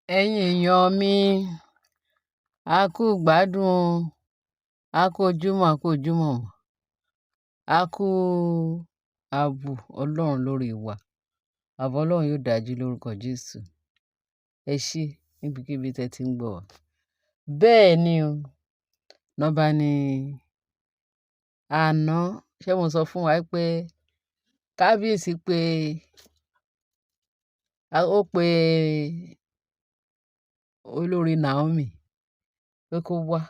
ẹ̀yin èèyàn mi, a kú gbádùn o, a kú ojúmọ́, a kú ojúmọ́ mọ́, a kú ààbò ọlọ́run lórí wa. Ààbò ọlọ́run yóò dájú lórúkọ Jésù. Ẹ ṣé níbikíbi tẹ́ ti ń gbọ́ wa. Bẹ́ẹ̀ ni o, nọ́ba ni àná, ṣé mo sọ fún wa pé kábíyèsí pé ó pe olórí Naomi pé kó wá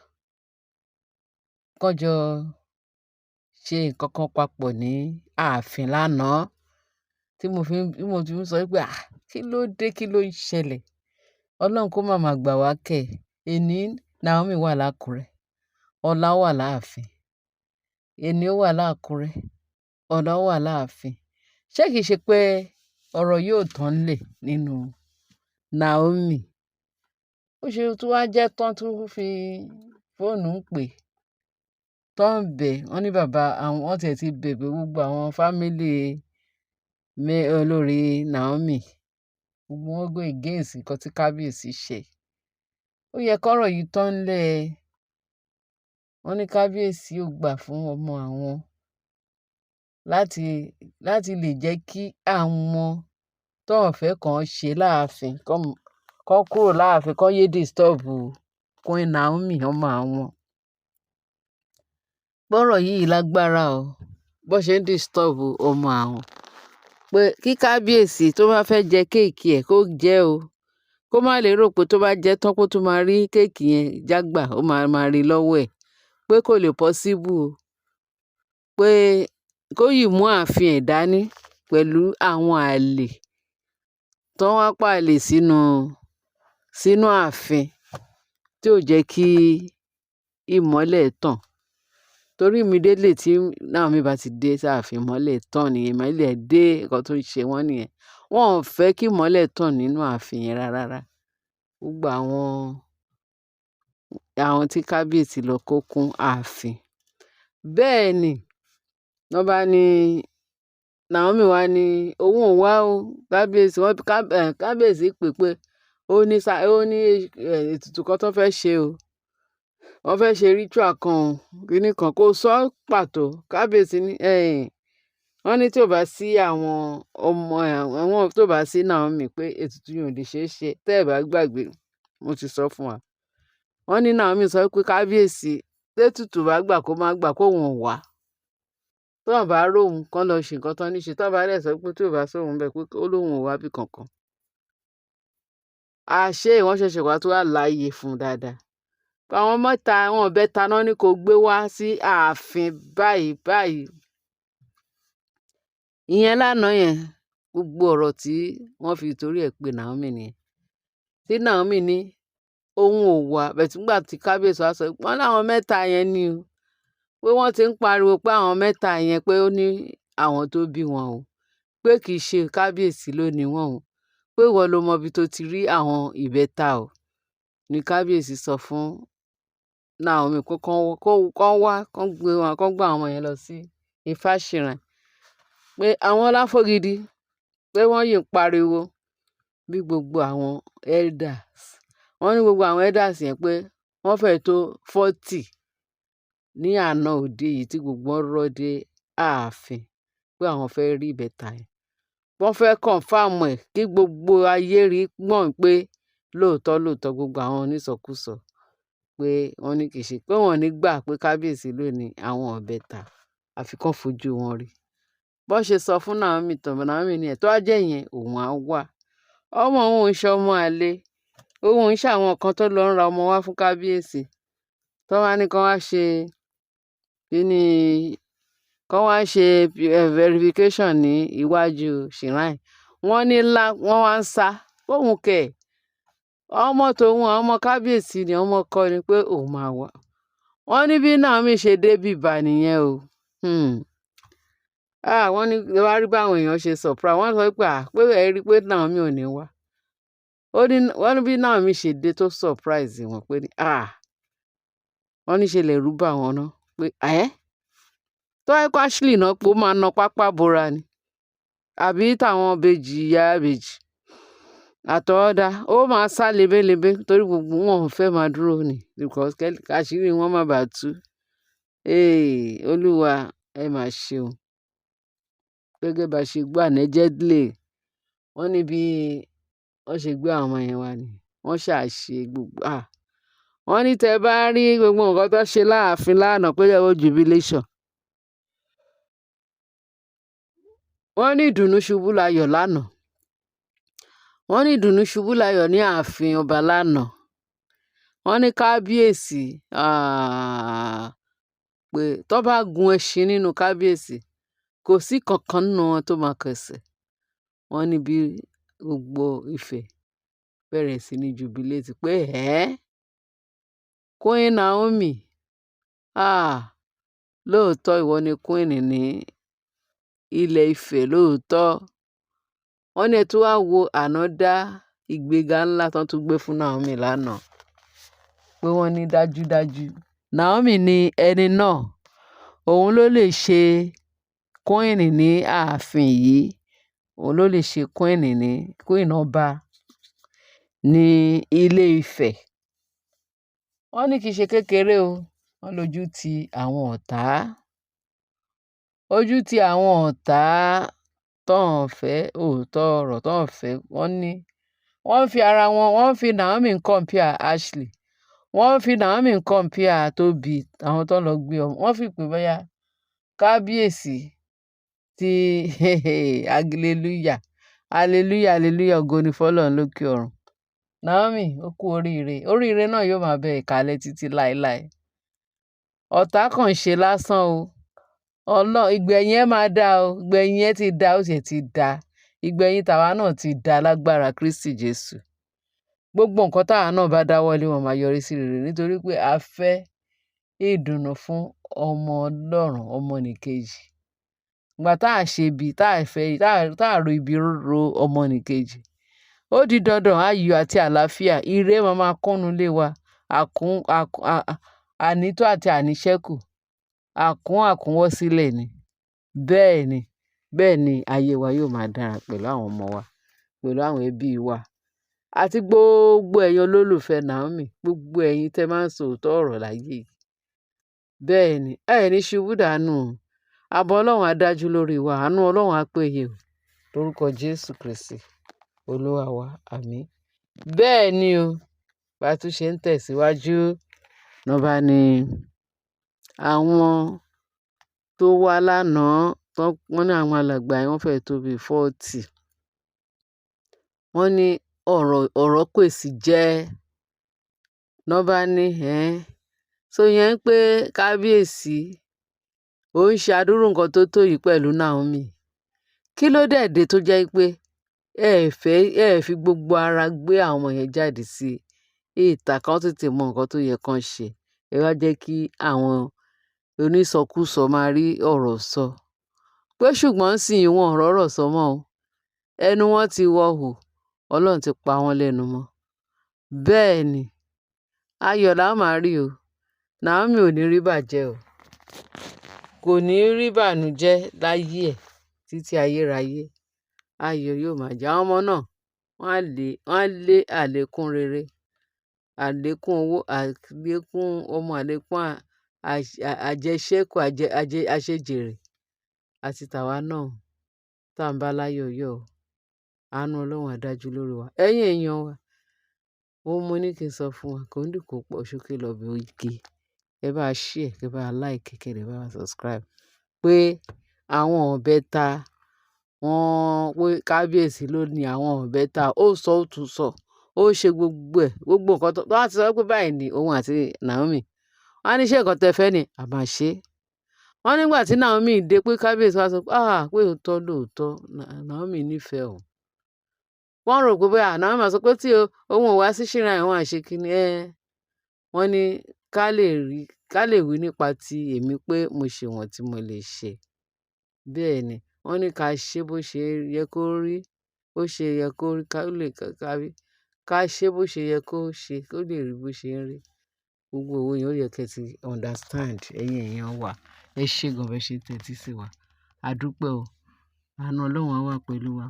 kọ́jọ ṣe nǹkan kan papọ̀ ní ààfin lánàá tí mo ti ń sọ pé kí ló dé, kí ló ń ṣẹlẹ̀? Ọlọ́run kó má máa gbà wá kẹ̀. Èní Naomi wà lákùrẹ́, ọ̀la ó wà láàfin. Èní ó wà lákùrẹ́, ọ̀la ó wà láàfin. Ṣé kìí ṣe pé ọ̀rọ̀ yóò tán lẹ̀ nínú Naomi? Ó ṣe tó wá jẹ́ tán tó fi fóònù ń pè tó ń bẹ̀. Wọ́n ní bàbá àwọn, wọ́n tiẹ̀ ti bẹ̀ pé gbogbo àwọn fámílì olórí Naomi, gbogbo wọn go against nǹkan tí kábíyèsí ṣe. Ó yẹ kọ́rọ̀ yìí tán lẹ̀. Wọ́n ní kábíyèsí ò gbà fún ọmọ àwọn láti lè jẹ́ kí àwọn tó ń fẹ́ kàn ṣe láàfin kọ́ kúrò láàfin, kọ́ yé disturb Queen Naomi ọmọ àwọn. Bọ́rọ̀ yìí lágbára o, bó ṣe ń disturb ọmọ àwọn. Pé kí kábíyèsí tó bá fẹ́ jẹ kéèkì ẹ̀ kó jẹ́ o. Kó má lè rò pé tó bá jẹ tán kó tún máa rí kéèkì yẹn jágbà, ó máa rí lọ́wọ́ ẹ̀. Pé kò lè possible o. Pé kó yìí mú ààfin ẹ̀ dání pẹ̀lú àwọn àlè tó wá pàlè sínú ààfin tí ò jẹ́ kí ìmọ́lẹ̀ tàn. Torí immediately tí Naomi bá ti dé sáàfin, ìmọ́lẹ̀ tàn nìyẹn, ìmọ́lẹ̀ dé, nǹkan tó ń ṣe wọ́n nìyẹn. Wọ́n ò fẹ́ kí ìmọ́lẹ̀ tàn nínú ààfin yẹn rárá. Gbogbo àwọn tí kábíyèsí lọ kó kún ààfin. Bẹ́ẹ̀ ni, nọ́ba ni Naomi wá ní òun ò wá o. Kábíyèsí pé ó ní ètùtù kan tó fẹ́ ṣe o. Wọ́n fẹ́ ṣe ritual kan o, kíní kan kó sọ pàtó. Kábíyèsí ní wọ́n ní tí ò bá sí àwọn ọmọ àwọn tó bá sí Naomi pé ètùtù yìí ò lè ṣeé ṣe. Tẹ́ ẹ bá gbàgbé, mo ti sọ fún wa. Wọ́n ní Naomi sọ pé kábíyèsí tètùtù bá gbà kó má gbà kó wọn wá. Tó wọn bá róhun kán lọ ṣe nǹkan tán ní ṣe. Tó bá dẹ̀ sọ pé tí ò bá sóhun bẹ́ẹ̀ pé ó lóhun ò wá bí kankan. Àṣé wọ́n ṣẹ̀ṣẹ̀ wá tó wà láàyè fún dáadáa. Àwọn mẹ́ta, àwọn ìbẹ́ta náà ni kó gbé wá sí ààfin báyìí. Ìyẹn lánàá yẹn, gbogbo ọ̀rọ̀ tí wọ́n fi torí ẹ̀ pé Naomi nìyẹn. Tí Naomi ní òun ò wá, bẹ̀tí nígbà tí kábíyèsí wá sọ wọ́n láwọn mẹ́ta yẹn ni o. Pé wọ́n ti ń pariwo pé àwọn mẹ́ta yẹn pé ó ní àwọn tó bí wọn o. Pé kì í ṣe kábíyèsí ló ní wọn o. Pé ìwọ ló mọ ibi tó ti rí àwọn ìbẹ́ta o. Ní kábíyèsí sọ fún Naomi pé kán wá, kán gbé àwọn ọmọ yẹn lọ sí Ifáṣìràn. Pé àwọn Láfọ̀gìdì pé wọ́n yìí ń pariwo bí gbogbo àwọn elders. Wọ́n ní gbogbo àwọn elders yẹn pé wọ́n fẹ́ tó 40 ní àná òde yìí tí gbogbo wọn rọ́ dé ààfin pé àwọn fẹ́ rí ìbẹ́ta yẹn. Wọ́n fẹ́ confirm ẹ̀ kí gbogbo ayé rí mọ̀ pé lóòótọ́ gbogbo àwọn onísọkúsọ pé wọ́n ní kì í ṣe pé wọ́n ní gbà pé kábíyèsí ló ní àwọn ìbẹ́ta àfi kán fojú wọn rí. Bó ṣe sọ fún Naomi tán, Naomi ní ẹ̀ tó wá jẹ́ ìyẹn òun á wà. Ọmọ òun ń ṣe ọmọ àlè. Òun ń ṣe àwọn kan tó lọ ń ra ọmọ wá fún kábíyèsí. Tó wá ní kán wá ṣe verification ní iwájú shrine. Wọ́n ní ńlá wọ́n wá ń sá. Òun kẹ̀. Ọmọ tòun àwọn ọmọ kábíyèsí ni ọmọ kọ́ ni pé òun máa wá. Wọ́n ní bí Naomi ṣe dé bíbà nìyẹn o. Wọ́n ní wá rí báwọn èèyàn ṣe surprise. Wọ́n sọ pé ẹ rí pé Naomi ò ní wá. Wọ́n ní bí Naomi ṣe dé tó surprise wọn pé wọ́n ní ṣe lẹ̀rù bà wọ́n ná pé tó wáyé pé Ashley náà pé ó máa na pápá bora ni. Àbí táwọn ìbejì ìyá ìbejì. àtọwọ́dá ó máa sá lebélebé torí gbogbo wọn ò fẹ́ máa dúró ni because àṣírí wọn má bàa tú. Olúwa ẹ mà ṣeun. Gẹ́gẹ́ bá ṣe gbọ́ allegedly wọ́n ní bí wọ́n ṣe gbé àwọn ọmọ yẹn wá ni wọ́n ṣàṣe gbogbo wọ́n ní tẹ́ bá rí gbogbo nǹkan tó ṣe láàfin lánàá pé yẹ̀wò jubilation. Wọ́n ní ìdùnnú ṣubú layọ̀ lánàá. Wọ́n ní ìdùnnú ṣubú layọ̀ ní ààfin ọba lánàá. Wọ́n ní kábíyèsí pé tó bá gun ẹṣin nínú kábíyèsí kò sí kankan nínú wọn tó máa kẹsẹ̀. Wọ́n ní bí gbogbo Ifẹ̀ bẹ̀rẹ̀ sí ní jubilate pé Queen Naomi lóòótọ́ ìwọ ni queen ní ilẹ̀ Ifẹ̀ lóòótọ́. Wọ́n ní ẹ tún wá wo another ìgbéga ńlá tán tún gbé fún Naomi lánàá pé wọ́n ní dájúdájú Naomi ni ẹni náà òun ló lè ṣe queen ní ààfin yìí, òun ló lè ṣe queen ọba ní ilé Ifẹ̀. Wọ́n ní kì í ṣe kékeré o, wọ́n lójú ti àwọn ọ̀tá. Ojú ti àwọn ọ̀tá tọ́n fẹ́ òótọ́ ọ̀rọ̀ tọ́n fẹ́. Wọ́n ní wọ́n fi ara wọn, wọ́n fi Naomi compare Ashley. Wọ́n fi Naomi compare Tobi, àwọn tó lọ gbé ọmọ. Wọ́n fi pé bóyá kábíyèsí ti hallelujah, hallelujah, hallelujah, ògo ni f'Ọlọ́run lókè ọ̀run. Naomi, ó kú oríire. Oríire náà yóò máa bẹ ìkàlẹ̀ títí láéláé. Ọ̀tá kàn ṣe lásán o. Ìgbẹ̀yìn ẹ máa dá o. Ìgbẹ̀yìn ẹ ti dá, ó sì ti dá. Ìgbẹ̀yìn tàwa náà ti dá lágbára Kristi Jésù. Gbogbo nǹkan táwa náà bá dáwọ́lé wọn máa yọrí sí rere nítorí pé a fẹ́ ìdùnnú fún ọmọ Ọlọ́run, ọmọnìkejì. Ìgbà tá a ṣe ibi, tá a ro ibi ro ọmọnìkejì. Ó di dandan ayọ̀ àti àlàáfíà, ire máa kúnnú ilé wa. Ànító àti àníṣẹ́kù. Àkúnwọ́ sílẹ̀ ni. Bẹ́ẹ̀ ni ayé wa yóò máa dára pẹ̀lú àwọn ọmọ wa, pẹ̀lú àwọn ẹbí wa. Àti gbogbo ẹ̀yin olólùfẹ́ Naomi, gbogbo ẹ̀yin tẹ́ máa ń sọ òótọ́ ọ̀rọ̀ láyé yìí. Bẹ́ẹ̀ ni, ẹ ní ṣubú dànù. Ààbò Ọlọ́run á dájú lórí wa, àánú Ọlọ́run á péye o. Lórúkọ Jésù Kristi, Olúwa wa, àmín. Bẹ́ẹ̀ ni o, bá tún ṣe ń tẹ̀síwájú, náà bá ní àwọn tó wá lánàá, wọ́n ní àwọn alàgbà yẹn wọ́n fẹ́ẹ̀ tó bí 40. Wọ́n ní ọ̀rọ̀ pèsè jẹ́. Náà bá ní so yẹn ń pé kábíyèsí ó ń ṣe àdúrú nǹkan tó tó yìí pẹ̀lú Naomi. Kí ló dé tó jẹ́ pé ẹ fi gbogbo ara gbé àwọn ọmọ yẹn jáde sí ìta kan tètè mọ nǹkan tó yẹ kán ṣe. Ẹ wá jẹ́ kí àwọn onísọkúsọ máa rí ọ̀rọ̀ sọ. Pé ṣùgbọ́n nísìnyí wọn ò rọ́rọ̀ sọ mọ́ o. Ẹnu wọn ti wọ̀hù, Ọlọ́run ti pa wọ́n lẹ́nu mọ́. Bẹ́ẹ̀ ni, ayọ̀ la máa rí o. Naomi ò ní rí bàjẹ́ o. Kò ní rí bànújẹ́ láyé ẹ̀ títí ayérayé. Ayọ̀ yóò máa jẹ́. Àwọn ọmọ náà wọ́n á lé àlékún rere, àlékún owó, àlékún ọmọ, àlékún àjẹṣẹ́kù, àṣejèrè àti tàwa náà tá ń bá láyọ̀ yọ̀. Àánú Ọlọ́run á dájú lórí wa. Ẹ̀yin èèyàn wa, mo ní kí n sọ fún wa kò ń dùn kó pọ̀ sókè lọ́bẹ̀ ògì. Ẹ bá share, ẹ bá like, ẹ bá subscribe pé àwọn ọ̀bẹ́ta pé kábíyèsí ló ní àwọn ọ̀bẹ́ta. Ó sọ ó tún sọ. Ó ṣe gbogbo ẹ̀. Gbogbo nǹkan tó bá ti sọ pé báyìí ni òun àti Naomi. Wọ́n á ní ṣé nǹkan tẹ fẹ́ ni a máa ṣe. Wọ́n nígbà tí Naomi dé pé kábíyèsí wá sọ pé pé òótọ́ lóòótọ́ Naomi nífẹ̀ẹ́ òun. Wọ́n rò pé bóyá Naomi máa sọ pé tí òun ò wá sí Shrine òun àṣekínní. Wọ́n ní ká lè wí nípa ti èmi pé mo ṣe wọ̀n tí mo lè ṣe. Bẹ́ẹ̀ ni, wọ́n ní ká ṣe bó ṣe yẹ kó rí, bó ṣe yẹ kó rí, ká ṣe bó ṣe yẹ kó ṣe, kó lè rí bó ṣe ń rí. Gbogbo òwe yẹn ó yẹ kẹ́ ti understand ẹ̀yin èèyàn wa. Ẹ ṣé gan bẹ́ ṣe tẹ́tí sí wa. A dúpẹ́ o. Àánú Ọlọ́run á wà pẹ̀lú wa.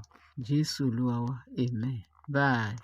Jésù Olúwa wa. Amen. Bye.